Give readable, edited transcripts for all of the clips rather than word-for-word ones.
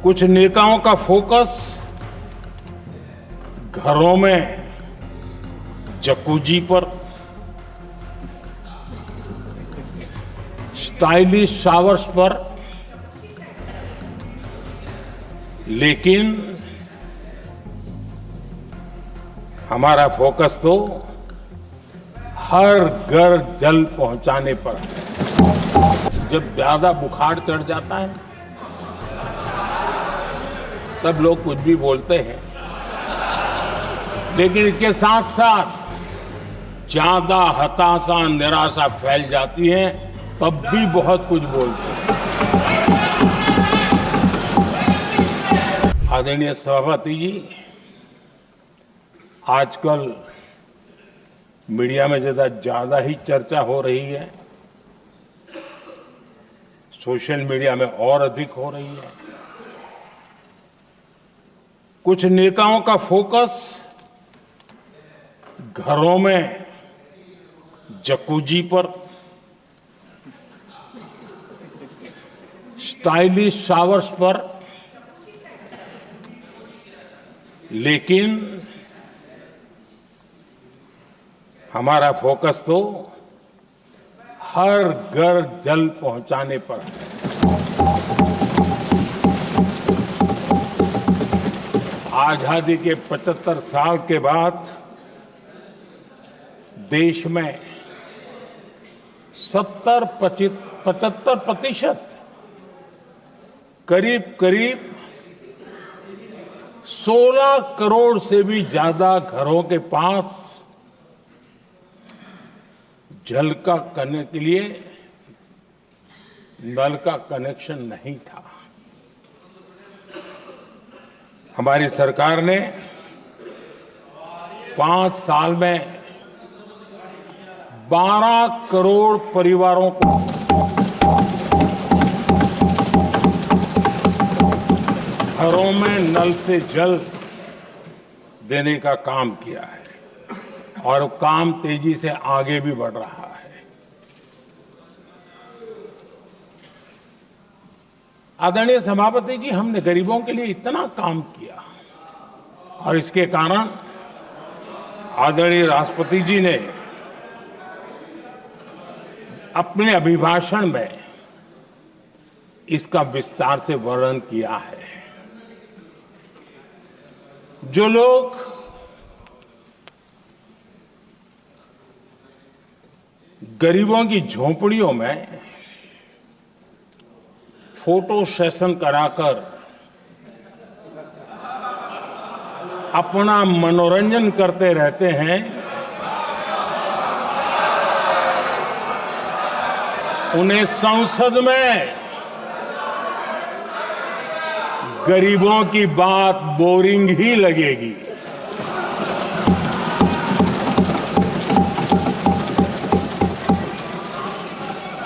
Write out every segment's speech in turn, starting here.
कुछ नेताओं का फोकस घरों में जकूजी पर, स्टाइलिश शावर्स पर, लेकिन हमारा फोकस तो हर घर जल पहुंचाने पर है। जब ज्यादा बुखार चढ़ जाता है तब लोग कुछ भी बोलते हैं, लेकिन इसके साथ साथ ज्यादा हताशा निराशा फैल जाती है तब भी बहुत कुछ बोलते हैं। आदरणीय सभापति जी, आजकल मीडिया में ज्यादा ही चर्चा हो रही है, सोशल मीडिया में और अधिक हो रही है। कुछ नेताओं का फोकस घरों में जकूजी पर, स्टाइलिश शावर्स पर, लेकिन हमारा फोकस तो हर घर जल पहुंचाने पर है। आजादी के 75 साल के बाद देश में 75% करीब 16 करोड़ से भी ज्यादा घरों के पास जल का करने के लिए नल का कनेक्शन नहीं था। हमारी सरकार ने 5 साल में 12 करोड़ परिवारों को घरों में नल से जल देने का काम किया है और काम तेजी से आगे भी बढ़ रहा है। आदरणीय सभापति जी, हमने गरीबों के लिए इतना काम किया और इसके कारण आदरणीय राष्ट्रपति जी ने अपने अभिभाषण में इसका विस्तार से वर्णन किया है। जो लोग गरीबों की झोंपड़ियों में फोटो सेशन कराकर अपना मनोरंजन करते रहते हैं, उन्हें संसद में गरीबों की बात बोरिंग ही लगेगी।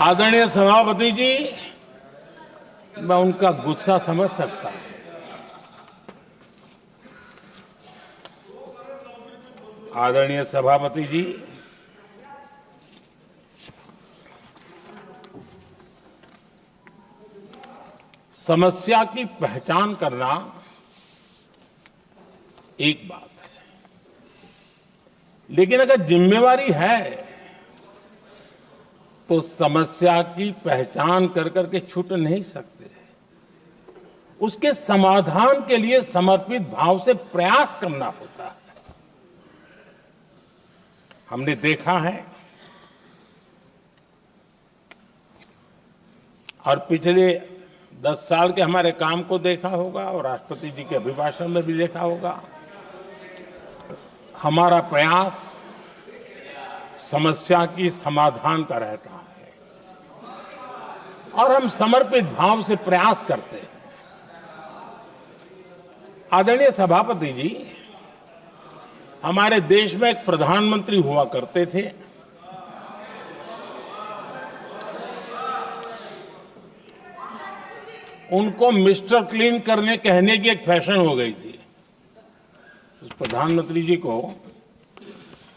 आदरणीय सभापति जी, मैं उनका गुस्सा समझ सकता हूं। आदरणीय सभापति जी, समस्या की पहचान करना एक बात है, लेकिन अगर जिम्मेवारी है तो समस्या की पहचान कर करके छूट नहीं सकते। उसके समाधान के लिए समर्पित भाव से प्रयास करना होता है। हमने देखा है और पिछले 10 साल के हमारे काम को देखा होगा और राष्ट्रपति जी के अभिभाषण में भी देखा होगा। हमारा प्रयास समस्या की समाधान का रहता है और हम समर्पित भाव से प्रयास करते हैं। आदरणीय सभापति जी, हमारे देश में एक प्रधानमंत्री हुआ करते थे। उनको मिस्टर क्लीन करने कहने की एक फैशन हो गई थी। उस प्रधानमंत्री जी को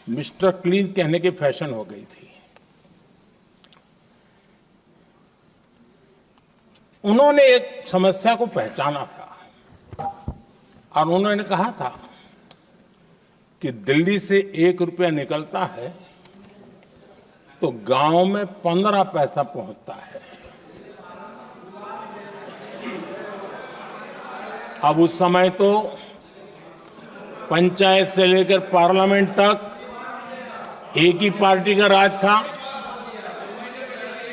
मिस्टर क्लीन कहने की फैशन हो गई थी। उन्होंने एक समस्या को पहचाना था और उन्होंने कहा था कि दिल्ली से 1 रुपया निकलता है तो गांव में 15 पैसा पहुंचता है। अब उस समय तो पंचायत से लेकर पार्लियामेंट तक एक ही पार्टी का राज था।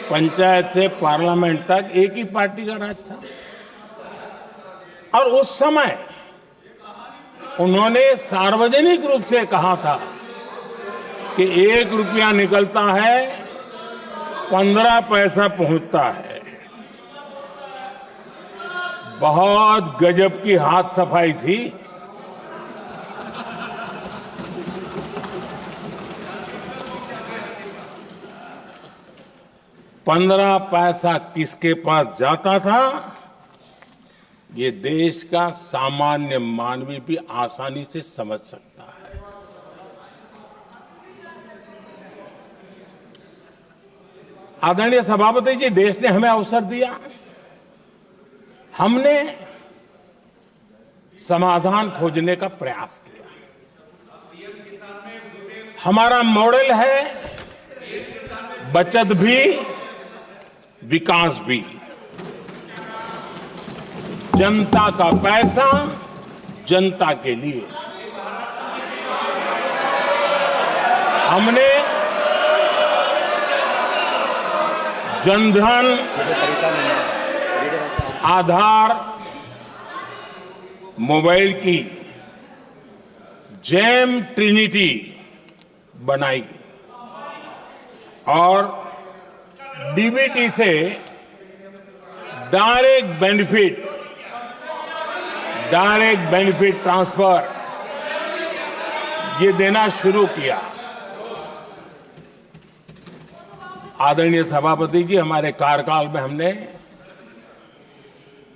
पंचायत से पार्लियामेंट तक एक ही पार्टी का राज था और उस समय उन्होंने सार्वजनिक रूप से कहा था कि 1 रुपया निकलता है 15 पैसा पहुंचता है। बहुत गजब की हाथ सफाई थी। पंद्रह पैसा किसके पास जाता था ये देश का सामान्य मानवी भी आसानी से समझ सकता है। आदरणीय सभापति जी, देश ने हमें अवसर दिया, हमने समाधान खोजने का प्रयास किया। हमारा मॉडल है बचत भी विकास भी। जनता का पैसा जनता के लिए। हमने जनधन, आधार, मोबाइल की जेम ट्रिनिटी बनाई और डीबीटी से डायरेक्ट बेनिफिट ट्रांसफर ये देना शुरू किया। आदरणीय सभापति जी, हमारे कार्यकाल में हमने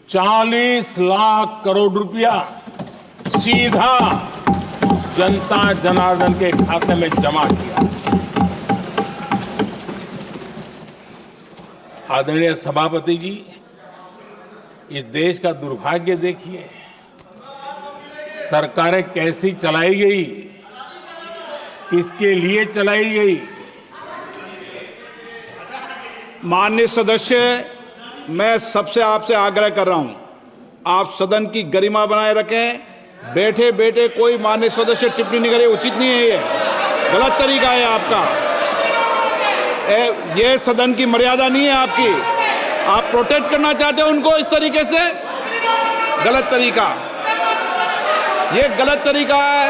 40 लाख करोड़ रुपया सीधा जनता जनार्दन के खाते में जमा किया। आदरणीय सभापति जी, इस देश का दुर्भाग्य देखिए, सरकारें कैसी चलाई गई, किसके लिए चलाई गई। माननीय सदस्य, मैं सबसे आपसे आग्रह कर रहा हूं, आप सदन की गरिमा बनाए रखें। बैठे बैठे कोई माननीय सदस्य टिप्पणी नहीं करे, उचित नहीं है, ये गलत तरीका है आपका। ये सदन की मर्यादा नहीं है आपकी। आप प्रोटेक्ट करना चाहते हो उनको इस तरीके से, गलत तरीका, ये गलत तरीका है।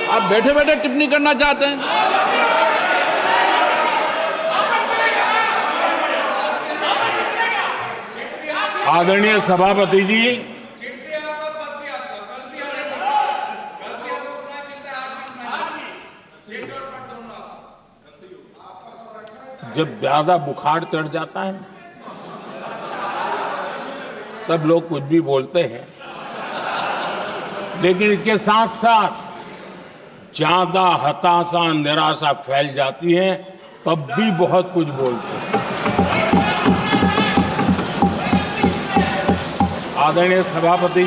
आप बैठे बैठे टिप्पणी करना चाहते हैं। आदरणीय सभापति जी, जब ज्यादा बुखार चढ़ जाता है तब लोग कुछ भी बोलते हैं, लेकिन इसके साथ साथ ज्यादा हताशा निराशा फैल जाती है तब भी बहुत कुछ बोलते हैं। आदरणीय सभापति जी,